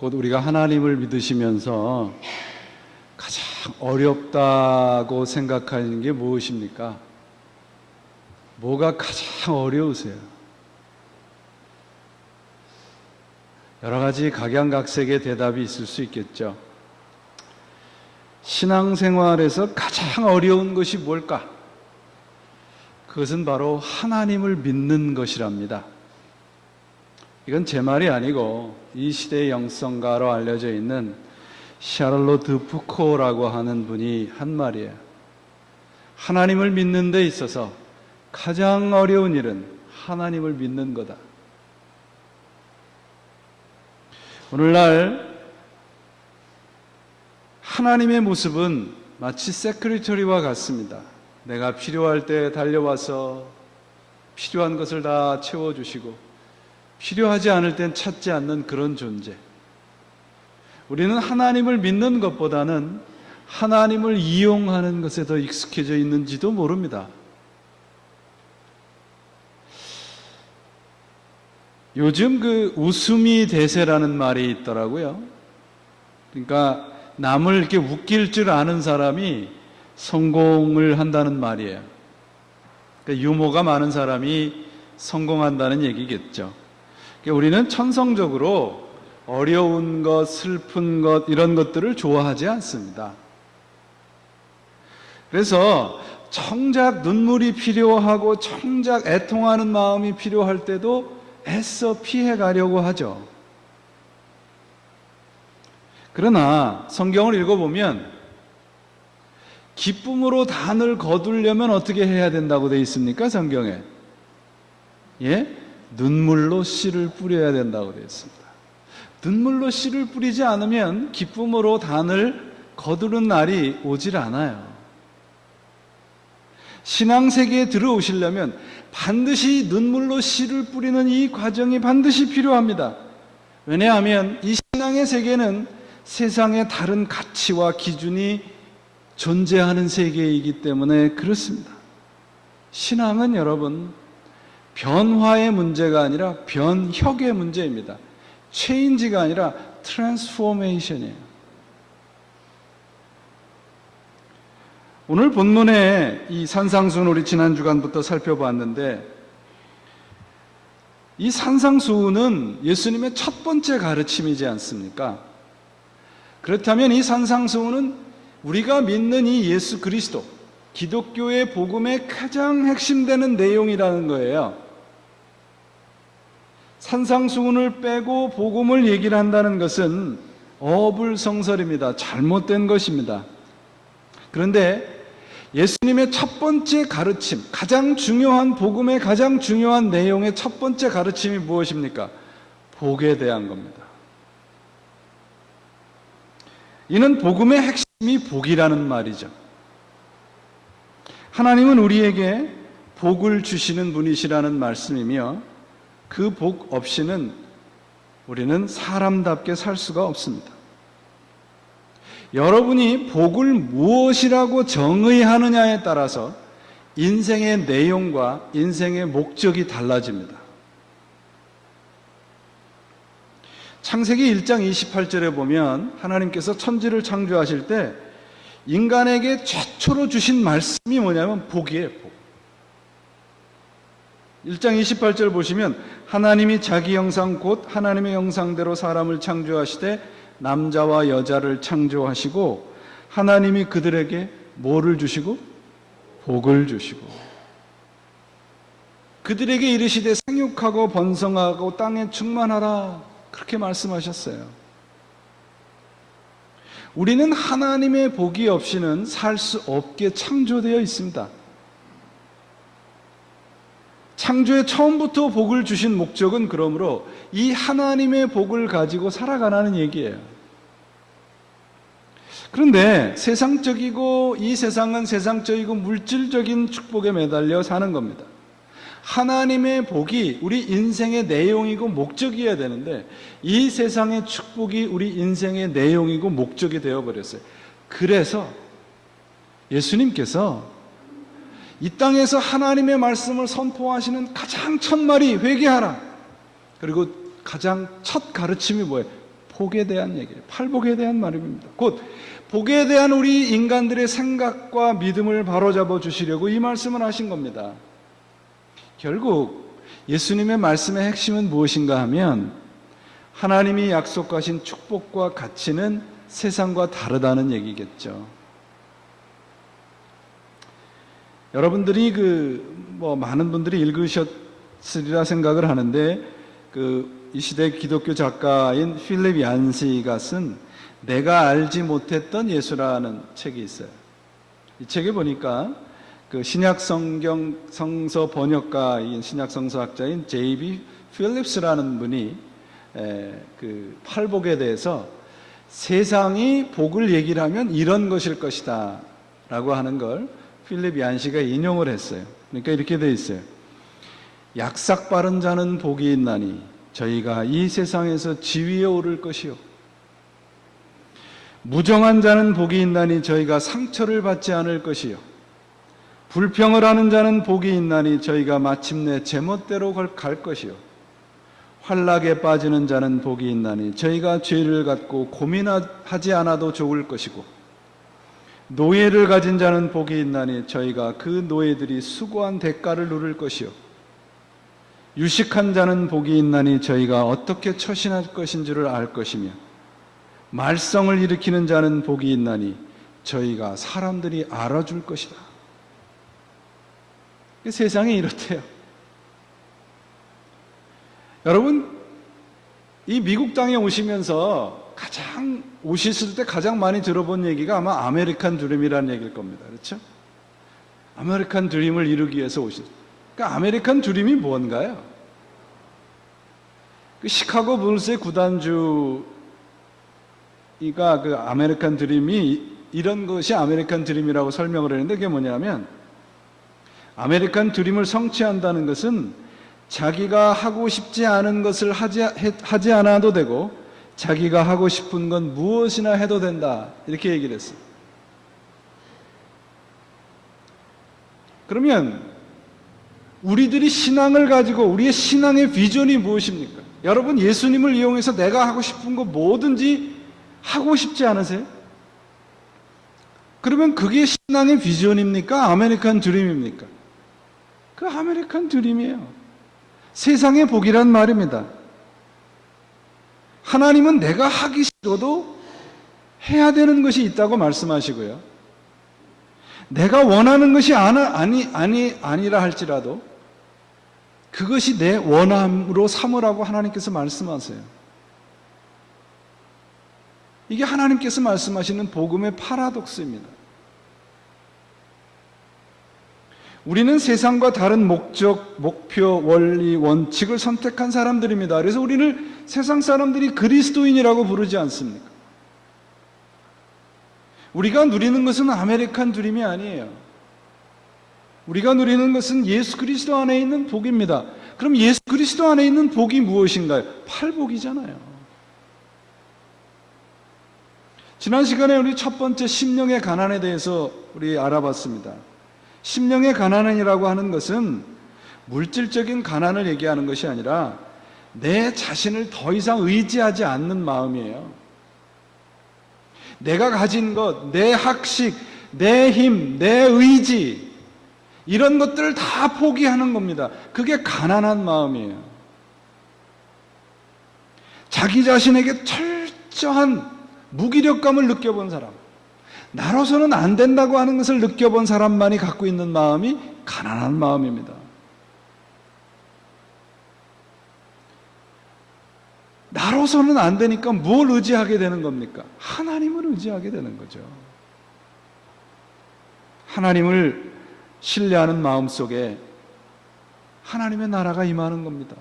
곧 우리가 하나님을 믿으시면서 가장 어렵다고 생각하는 게 무엇입니까? 뭐가 가장 어려우세요? 여러 가지 각양각색의 대답이 있을 수 있겠죠. 신앙생활에서 가장 어려운 것이 뭘까? 그것은 바로 하나님을 믿는 것이랍니다. 이건 제 말이 아니고 이 시대의 영성가로 알려져 있는 샤를로 드 푸코라고 하는 분이 한 말이에요. 하나님을 믿는 데 있어서 가장 어려운 일은 하나님을 믿는 거다. 오늘날 하나님의 모습은 마치 세크리터리와 같습니다. 내가 필요할 때 달려와서 필요한 것을 다 채워주시고 필요하지 않을 땐 찾지 않는 그런 존재. 우리는 하나님을 믿는 것보다는 하나님을 이용하는 것에 더 익숙해져 있는지도 모릅니다. 요즘 그 웃음이 대세라는 말이 있더라고요. 그러니까 남을 이렇게 웃길 줄 아는 사람이 성공을 한다는 말이에요. 그러니까 유머가 많은 사람이 성공한다는 얘기겠죠. 그러니까 우리는 천성적으로 어려운 것, 슬픈 것 이런 것들을 좋아하지 않습니다. 그래서 정작 눈물이 필요하고 정작 애통하는 마음이 필요할 때도 애써 피해가려고 하죠. 그러나 성경을 읽어보면 기쁨으로 단을 거두려면 어떻게 해야 된다고 되어 있습니까? 성경에. 예? 눈물로 씨를 뿌려야 된다고 되어 있습니다. 눈물로 씨를 뿌리지 않으면 기쁨으로 단을 거두는 날이 오질 않아요. 신앙세계에 들어오시려면 반드시 눈물로 씨를 뿌리는 이 과정이 반드시 필요합니다. 왜냐하면 이 신앙의 세계는 세상의 다른 가치와 기준이 존재하는 세계이기 때문에 그렇습니다. 신앙은 여러분 변화의 문제가 아니라 변혁의 문제입니다. 체인지가 아니라 트랜스포메이션이에요. 오늘 본문의 이 산상수훈 우리 지난 주간부터 살펴봤는데 이 산상수훈은 예수님의 첫 번째 가르침이지 않습니까? 그렇다면 이 산상수훈은 우리가 믿는 이 예수 그리스도, 기독교의 복음의 가장 핵심되는 내용이라는 거예요. 산상수훈을 빼고 복음을 얘기를 한다는 것은 어불성설입니다. 잘못된 것입니다. 그런데 예수님의 첫 번째 가르침, 가장 중요한 복음의 가장 중요한 내용의 첫 번째 가르침이 무엇입니까? 복에 대한 겁니다. 이는 복음의 핵심이 복이라는 말이죠. 하나님은 우리에게 복을 주시는 분이시라는 말씀이며 그 복 없이는 우리는 사람답게 살 수가 없습니다. 여러분이 복을 무엇이라고 정의하느냐에 따라서 인생의 내용과 인생의 목적이 달라집니다. 창세기 1장 28절에 보면 하나님께서 천지를 창조하실 때 인간에게 최초로 주신 말씀이 뭐냐면 복이에요. 복. 1장 28절 보시면 하나님이 자기 형상 곧 하나님의 형상대로 사람을 창조하시되 남자와 여자를 창조하시고 하나님이 그들에게 뭐를 주시고? 복을 주시고 그들에게 이르시되 생육하고 번성하고 땅에 충만하라 그렇게 말씀하셨어요. 우리는 하나님의 복이 없이는 살 수 없게 창조되어 있습니다. 창조의 처음부터 복을 주신 목적은 그러므로 이 하나님의 복을 가지고 살아가라는 얘기예요. 그런데 세상적이고 이 세상은 세상적이고 물질적인 축복에 매달려 사는 겁니다. 하나님의 복이 우리 인생의 내용이고 목적이어야 되는데 이 세상의 축복이 우리 인생의 내용이고 목적이 되어버렸어요. 그래서 예수님께서 이 땅에서 하나님의 말씀을 선포하시는 가장 첫 말이 회개하라. 그리고 가장 첫 가르침이 뭐예요? 복에 대한 얘기예요. 팔복에 대한 말입니다. 곧 복에 대한 우리 인간들의 생각과 믿음을 바로잡아 주시려고 이 말씀을 하신 겁니다. 결국 예수님의 말씀의 핵심은 무엇인가 하면 하나님이 약속하신 축복과 가치는 세상과 다르다는 얘기겠죠. 여러분들이 많은 분들이 읽으셨으리라 생각을 하는데 이 시대 기독교 작가인 필립 얀시가 쓴 내가 알지 못했던 예수라는 책이 있어요. 이 책에 보니까 신약 성경 성서 번역가인 신약 성서학자인 J.B. 필립스라는 분이 팔복에 대해서 세상이 복을 얘기를 하면 이런 것일 것이다 라고 하는 걸 필립 얀시가 인용을 했어요. 그러니까 이렇게 되어 있어요. 약삭 빠른 자는 복이 있나니 저희가 이 세상에서 지위에 오를 것이요, 무정한 자는 복이 있나니 저희가 상처를 받지 않을 것이요, 불평을 하는 자는 복이 있나니 저희가 마침내 제멋대로 갈 것이요, 환락에 빠지는 자는 복이 있나니 저희가 죄를 갖고 고민하지 않아도 좋을 것이고, 노예를 가진 자는 복이 있나니 저희가 그 노예들이 수고한 대가를 누릴 것이요, 유식한 자는 복이 있나니 저희가 어떻게 처신할 것인지를 알 것이며, 말썽을 일으키는 자는 복이 있나니 저희가 사람들이 알아줄 것이다. 세상이 이렇대요. 여러분, 이 미국 땅에 오시면서 오셨을 때 가장 많이 들어본 얘기가 아마 아메리칸 드림이라는 얘기일 겁니다. 그렇죠? 아메리칸 드림을 이루기 위해서 그러니까 아메리칸 드림이 뭔가요? 시카고 불스의 구단주가 아메리칸 드림이 이런 것이 아메리칸 드림이라고 설명을 했는데, 그게 뭐냐면 아메리칸 드림을 성취한다는 것은 자기가 하고 싶지 않은 것을 하지 않아도 되고 자기가 하고 싶은 건 무엇이나 해도 된다, 이렇게 얘기를 했어요. 그러면 우리들이 신앙을 가지고 우리의 신앙의 비전이 무엇입니까? 여러분, 예수님을 이용해서 내가 하고 싶은 거 뭐든지 하고 싶지 않으세요? 그러면 그게 신앙의 비전입니까? 아메리칸 드림입니까? 그 아메리칸 드림이에요. 세상의 복이란 말입니다. 하나님은 내가 하기 싫어도 해야 되는 것이 있다고 말씀하시고요, 내가 원하는 것이 아니라 할지라도 그것이 내 원함으로 삼으라고 하나님께서 말씀하세요. 이게 하나님께서 말씀하시는 복음의 파라독스입니다. 우리는 세상과 다른 목적, 목표, 원리, 원칙을 선택한 사람들입니다. 그래서 우리를 세상 사람들이 그리스도인이라고 부르지 않습니까? 우리가 누리는 것은 아메리칸 드림이 아니에요. 우리가 누리는 것은 예수 그리스도 안에 있는 복입니다. 그럼 예수 그리스도 안에 있는 복이 무엇인가요? 팔복이잖아요. 지난 시간에 우리 첫 번째 심령의 가난에 대해서 우리 알아봤습니다. 심령의 가난이라고 하는 것은 물질적인 가난을 얘기하는 것이 아니라 내 자신을 더 이상 의지하지 않는 마음이에요. 내가 가진 것, 내 학식, 내 힘, 내 의지, 이런 것들을 다 포기하는 겁니다. 그게 가난한 마음이에요. 자기 자신에게 철저한 무기력감을 느껴본 사람, 나로서는 안 된다고 하는 것을 느껴본 사람만이 갖고 있는 마음이 가난한 마음입니다. 나로서는 안 되니까 뭘 의지하게 되는 겁니까? 하나님을 의지하게 되는 거죠. 하나님을 신뢰하는 마음 속에 하나님의 나라가 임하는 겁니다.